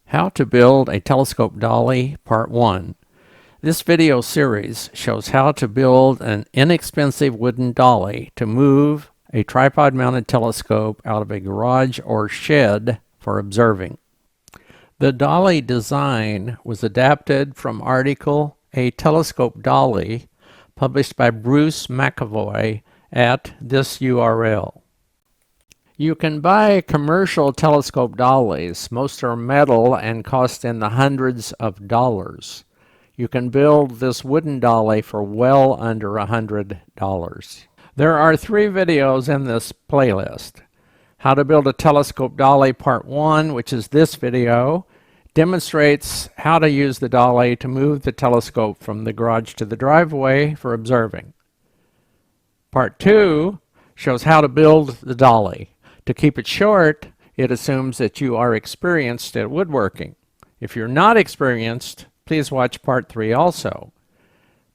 How to build a telescope dolly, part 1. This video series shows how to build an inexpensive wooden dolly to move a tripod-mounted telescope out of a garage or shed for observing. The dolly design was adapted from article A Telescope Dolly, published by Bruce McAvoy at this URL. You can buy commercial telescope dollies. Most are metal and cost in the hundreds of dollars. You can build this wooden dolly for well under $100. There are 3 videos in this playlist. How to build a telescope dolly part 1, which is this video, demonstrates how to use the dolly to move the telescope from the garage to the driveway for observing. Part 2 shows how to build the dolly. To keep it short, it assumes that you are experienced at woodworking. If you're not experienced, please watch part 3 also.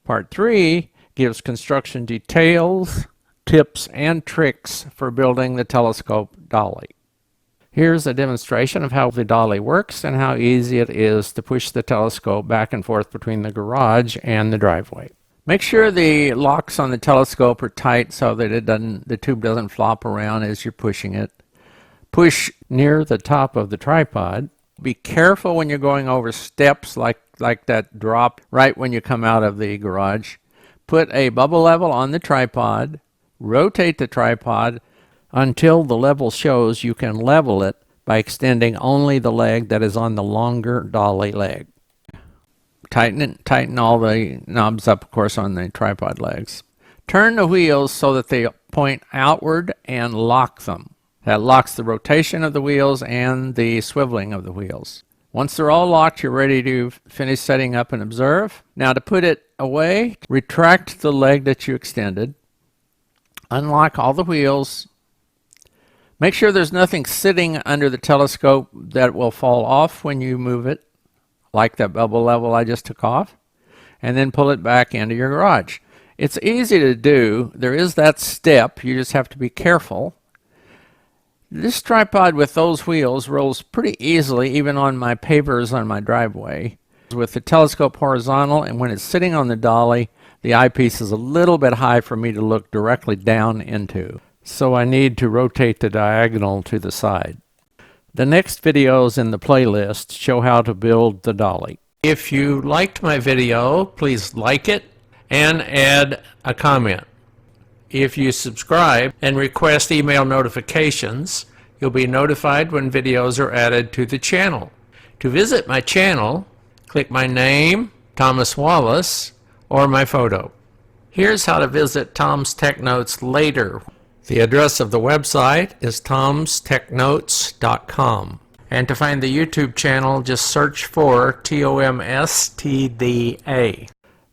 Part 3 gives construction details, tips, and tricks for building the telescope dolly. Here's a demonstration of how the dolly works and how easy it is to push the telescope back and forth between the garage and the driveway. Make sure the locks on the telescope are tight so that the tube doesn't flop around as you're pushing it. Push near the top of the tripod. Be careful when you're going over steps like that drop right when you come out of the garage. Put a bubble level on the tripod. Rotate the tripod until the level shows you can level it by extending only the leg that is on the longer dolly leg. Tighten all the knobs up, of course, on the tripod legs. Turn the wheels so that they point outward and lock them. That locks the rotation of the wheels and the swiveling of the wheels. Once they're all locked, you're ready to finish setting up and observe. Now to put it away, retract the leg that you extended. Unlock all the wheels. Make sure there's nothing sitting under the telescope that will fall off when you move it, like that bubble level I just took off, and then pull it back into your garage. It's easy to do. There is that step. You just have to be careful. This tripod with those wheels rolls pretty easily, even on my pavers on my driveway. With the telescope horizontal, and when it's sitting on the dolly, the eyepiece is a little bit high for me to look directly down into. So I need to rotate the diagonal to the side. The next videos in the playlist show how to build the dolly. If you liked my video, please like it and add a comment. If you subscribe and request email notifications, you'll be notified when videos are added to the channel. To visit my channel, click my name, Thomas Wallace, or my photo. Here's how to visit Tom's Tech Notes later. The address of the website is tomstechnotes.com. And to find the YouTube channel, just search for TOMSTDA.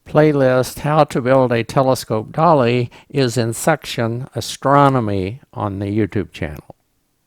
Playlist How to Build a Telescope Dolly is in section Astronomy on the YouTube channel.